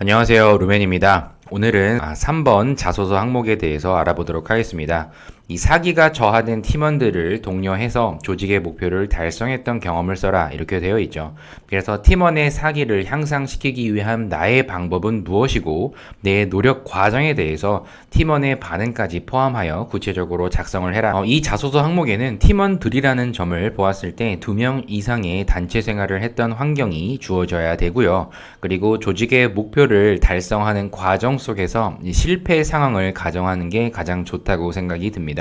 안녕하세요. 루멘입니다. 오늘은 3번 자소서 항목에 대해서 알아보도록 하겠습니다. 이 사기가 저하된 팀원들을 독려해서 조직의 목표를 달성했던 경험을 써라 이렇게 되어 있죠. 그래서 팀원의 사기를 향상시키기 위한 나의 방법은 무엇이고 내 노력 과정에 대해서 팀원의 반응까지 포함하여 구체적으로 작성을 해라. 이 자소서 항목에는 팀원들이라는 점을 보았을 때 2명 이상의 단체 생활을 했던 환경이 주어져야 되고요. 그리고 조직의 목표를 달성하는 과정 속에서 실패 상황을 가정하는 게 가장 좋다고 생각이 듭니다.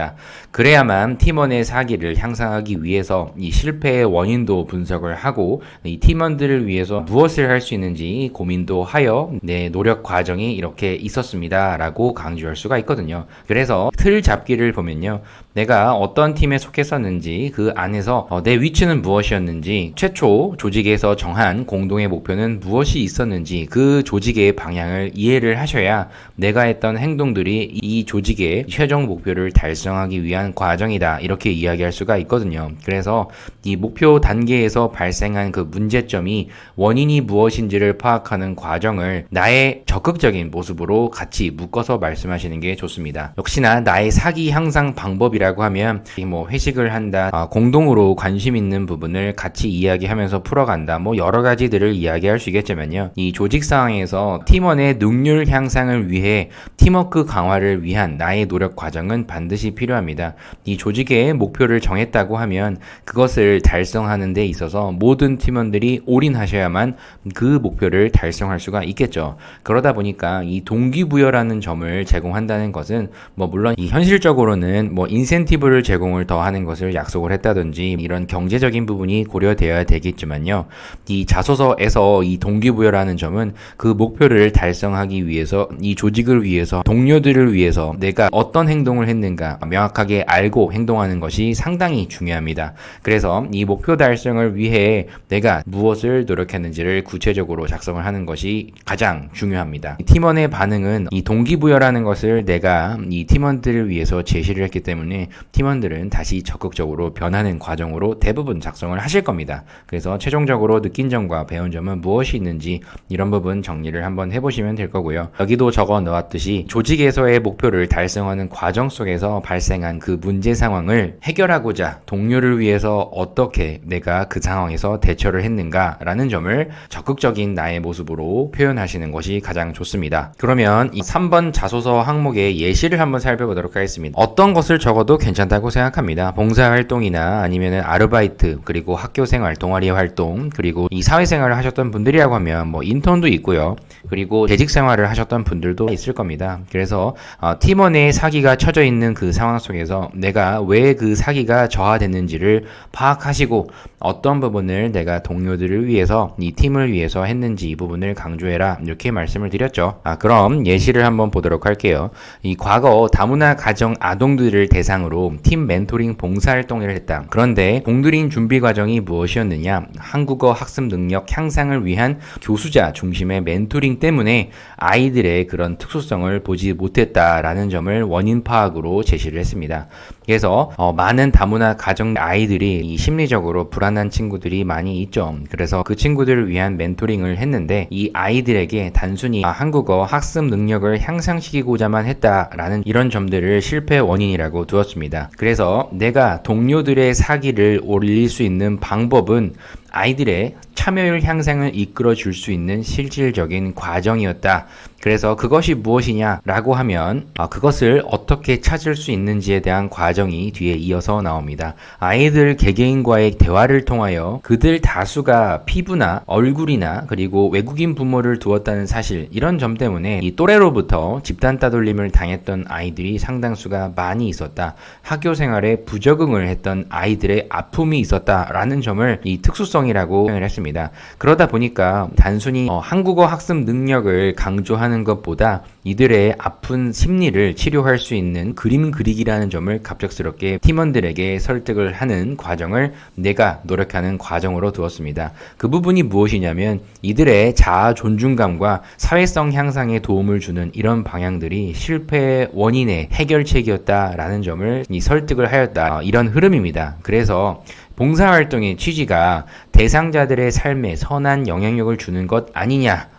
그래야만 팀원의 사기를 향상하기 위해서 이 실패의 원인도 분석을 하고 이 팀원들을 위해서 무엇을 할 수 있는지 고민도 하여 내 노력 과정이 이렇게 있었습니다 라고 강조할 수가 있거든요. 그래서 틀 잡기를 보면요, 내가 어떤 팀에 속했었는지, 그 안에서 내 위치는 무엇이었는지, 최초 조직에서 정한 공동의 목표는 무엇이 있었는지 그 조직의 방향을 이해를 하셔야 내가 했던 행동들이 이 조직의 최종 목표를 달성하기 위한 과정이다 이렇게 이야기할 수가 있거든요. 그래서 이 목표 단계에서 발생한 그 문제점이 원인이 무엇인지를 파악하는 과정을 나의 적극적인 모습으로 같이 묶어서 말씀하시는 게 좋습니다. 역시나 나의 사기 향상 방법이라고 하면 회식을 한다, 공동으로 관심 있는 부분을 같이 이야기하면서 풀어간다, 여러 가지들을 이야기할 수 있겠지만요, 이 조직 상황에서 팀원의 능률 향상을 위해 팀워크 강화를 위한 나의 노력 과정은 반드시 필요합니다. 이 조직의 목표를 정했다고 하면 그것을 달성하는 데 있어서 모든 팀원들이 올인하셔야만 그 목표를 달성할 수가 있겠죠. 그러다 보니까 이 동기부여라는 점을 제공한다는 것은 물론 이 현실적으로는 인센티브를 제공을 더 하는 것을 약속을 했다든지 이런 경제적인 부분이 고려되어야 되겠지만요, 이 자소서에서 이 동기부여라는 점은 그 목표를 달성하기 위해서, 이 조직을 위해서, 동료들을 위해서 내가 어떤 행동을 했는가 명확하게 알고 행동하는 것이 상당히 중요합니다. 그래서 이 목표 달성을 위해 내가 무엇을 노력했는지를 구체적으로 작성을 하는 것이 가장 중요합니다. 팀원의 반응은 이 동기부여라는 것을 내가 이 팀원들을 위해서 제시를 했기 때문에 팀원들은 다시 적극적으로 변하는 과정으로 대부분 작성을 하실 겁니다. 그래서 최종적으로 느낀 점과 배운 점은 무엇이 있는지 이런 부분 정리를 한번 해보시면 될 거고요. 여기도 적어 놓았듯이 조직에서의 목표를 달성하는 과정 속에서 발생한 그 문제 상황을 해결하고자 동료를 위해서 어떻게 내가 그 상황에서 대처를 했는가라는 점을 적극적인 나의 모습으로 표현하시는 것이 가장 좋습니다. 그러면 이 3번 자소서 항목의 예시를 한번 살펴보도록 하겠습니다. 어떤 것을 적어도 괜찮다고 생각합니다. 봉사활동이나 아니면 아르바이트, 그리고 학교생활, 동아리 활동, 그리고 이 사회생활을 하셨던 분들이라고 하면 인턴도 있고요. 그리고 재직생활을 하셨던 분들도 있을 겁니다. 그래서 팀원의 사기가 처져 있는 그 상황 속에서 내가 왜 그 사기가 저하됐는지를 파악하시고 어떤 부분을 내가 동료들을 위해서, 이 팀을 위해서 했는지 이 부분을 강조해라 이렇게 말씀을 드렸죠. 그럼 예시를 한번 보도록 할게요. 이 과거 다문화 가정 아동들을 대상으로 팀 멘토링 봉사활동을 했다. 그런데 공들인 준비 과정이 무엇이었느냐? 한국어 학습 능력 향상을 위한 교수자 중심의 멘토링 때문에 아이들의 그런 특수성을 보지 못했다라는 점을 원인 파악으로 제시를 했습니다. 그래서 많은 다문화 가정 아이들이 이 심리적으로 불안한 친구들이 많이 있죠. 그래서 그 친구들을 위한 멘토링을 했는데 이 아이들에게 단순히 한국어 학습 능력을 향상시키고자만 했다라는 이런 점들을 실패 원인이라고 두었습니다. 그래서 내가 동료들의 사기를 올릴 수 있는 방법은 아이들의 참여율 향상을 이끌어 줄 수 있는 실질적인 과정이었다. 그래서 그것이 무엇이냐라고 하면 그것을 어떻게 찾을 수 있는지에 대한 과정이 뒤에 이어서 나옵니다. 아이들 개개인과의 대화를 통하여 그들 다수가 피부나 얼굴이나 그리고 외국인 부모를 두었다는 사실, 이런 점 때문에 이 또래로부터 집단 따돌림을 당했던 아이들이 상당수가 많이 있었다. 학교 생활에 부적응을 했던 아이들의 아픔이 있었다라는 점을 이 특수성이라고 표현을 했습니다. 그러다 보니까 단순히 한국어 학습 능력을 강조하는 것보다 이들의 아픈 심리를 치료할 수 있는 그림 그리기라는 점을 갑작스럽게 팀원들에게 설득을 하는 과정을 내가 노력하는 과정으로 두었습니다. 그 부분이 무엇이냐면 이들의 자아 존중감과 사회성 향상에 도움을 주는 이런 방향들이 실패의 원인의 해결책이었다라는 점을 설득을 하였다, 이런 흐름입니다. 그래서 봉사활동의 취지가 대상자들의 삶에 선한 영향력을 주는 것 아니냐,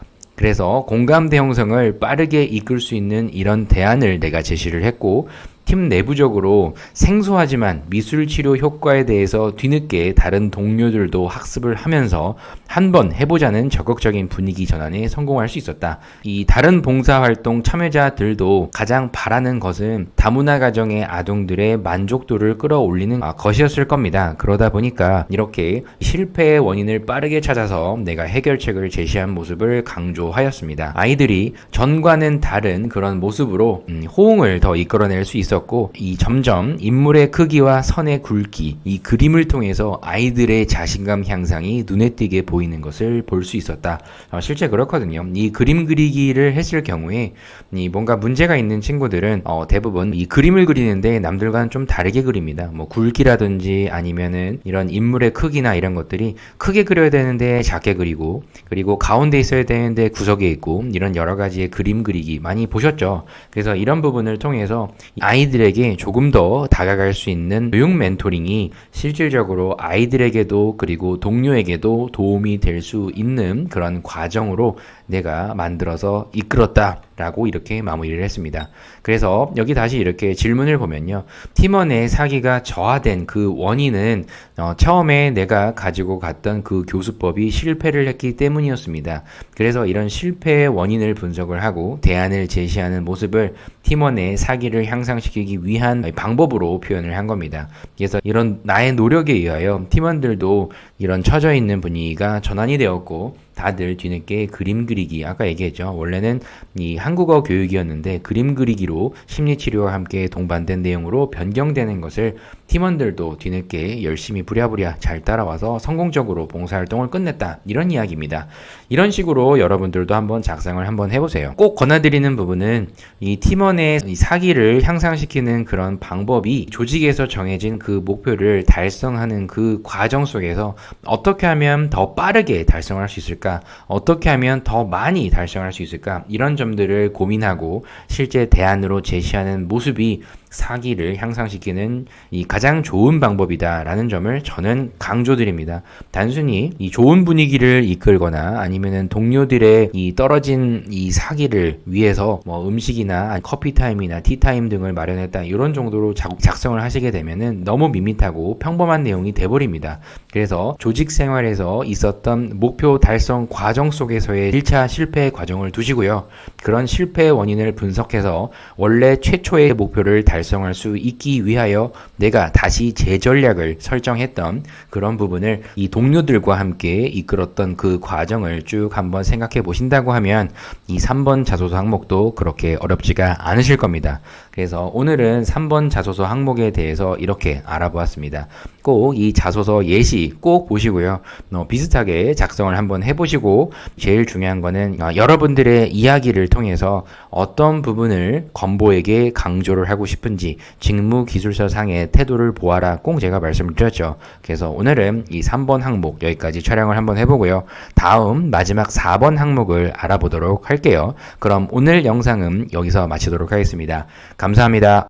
그래서 공감대 형성을 빠르게 이끌 수 있는 이런 대안을 내가 제시를 했고, 팀 내부적으로 생소하지만 미술치료 효과에 대해서 뒤늦게 다른 동료들도 학습을 하면서 한번 해보자는 적극적인 분위기 전환에 성공할 수 있었다. 이 다른 봉사활동 참여자들도 가장 바라는 것은 다문화 가정의 아동들의 만족도를 끌어올리는 것이었을 겁니다. 그러다 보니까 이렇게 실패의 원인을 빠르게 찾아서 내가 해결책을 제시한 모습을 강조하였습니다. 아이들이 전과는 다른 그런 모습으로 호응을 더 이끌어낼 수 있었고, 이 점점 인물의 크기와 선의 굵기, 이 그림을 통해서 아이들의 자신감 향상이 눈에 띄게 보이는 것을 볼 수 있었다. 실제 그렇거든요. 이 그림 그리기를 했을 경우에 이 뭔가 문제가 있는 친구들은 대부분 이 그림을 그리는데 남들과는 좀 다르게 그립니다. 뭐 굵기라든지 아니면은 이런 인물의 크기나 이런 것들이 크게 그려야 되는데 작게 그리고, 그리고 가운데 있어야 되는데 구석에 있고, 이런 여러 가지의 그림 그리기 많이 보셨죠? 그래서 이런 부분을 통해서 아이들에게 조금 더 다가갈 수 있는 교육 멘토링이 실질적으로 아이들에게도 그리고 동료에게도 도움이 될 수 있는 그런 과정으로 내가 만들어서 이끌었다 라고 이렇게 마무리를 했습니다. 그래서 여기 다시 이렇게 질문을 보면요, 팀원의 사기가 저하된 그 원인은 처음에 내가 가지고 갔던 그 교수법이 실패를 했기 때문이었습니다. 그래서 이런 실패의 원인을 분석을 하고 대안을 제시하는 모습을 팀원의 사기를 향상시키기 위한 방법으로 표현을 한 겁니다. 그래서 이런 나의 노력에 의하여 팀원들도 이런 처져 있는 분위기가 전환이 되었고, 다들 뒤늦게 그림 그리기, 아까 얘기했죠. 원래는 이 한국어 교육이었는데 그림 그리기로 심리치료와 함께 동반된 내용으로 변경되는 것을 팀원들도 뒤늦게 열심히 부랴부랴 잘 따라와서 성공적으로 봉사활동을 끝냈다. 이런 이야기입니다. 이런 식으로 여러분들도 한번 작성을 한번 해보세요. 꼭 권해드리는 부분은 이 팀원의 이 사기를 향상시키는 그런 방법이 조직에서 정해진 그 목표를 달성하는 그 과정 속에서 어떻게 하면 더 빠르게 달성할 수 있을까? 어떻게 하면 더 많이 달성할 수 있을까? 이런 점들을 고민하고 실제 대안으로 제시하는 모습이 사기를 향상시키는 이 가장 좋은 방법이다라는 점을 저는 강조드립니다. 단순히 이 좋은 분위기를 이끌거나 아니면은 동료들의 이 떨어진 이 사기를 위해서 뭐 음식이나 커피 타임이나 티 타임 등을 마련했다, 이런 정도로 작성을 하시게 되면은 너무 밋밋하고 평범한 내용이 돼버립니다. 그래서 조직 생활에서 있었던 목표 달성 과정 속에서의 1차 실패 과정을 두시고요. 그런 실패의 원인을 분석해서 원래 최초의 목표를 달성할 수 있기 위하여 내가 다시 재전략을 설정했던 그런 부분을 이 동료들과 함께 이끌었던 그 과정을 쭉 한번 생각해 보신다고 하면 이 3번 자소서 항목도 그렇게 어렵지가 않으실 겁니다. 그래서 오늘은 3번 자소서 항목에 대해서 이렇게 알아보았습니다. 꼭 이 자소서 예시 꼭 보시고요. 비슷하게 작성을 한번 해보시고, 제일 중요한 거는 여러분들의 이야기를 통해서 어떤 부분을 건보에게 강조를 하고 싶은지 직무기술서 상의 태도를 보아라, 꼭 제가 말씀을 드렸죠. 그래서 오늘은 이 3번 항목 여기까지 촬영을 한번 해보고요. 다음 마지막 4번 항목을 알아보도록 할게요. 그럼 오늘 영상은 여기서 마치도록 하겠습니다. 감사합니다.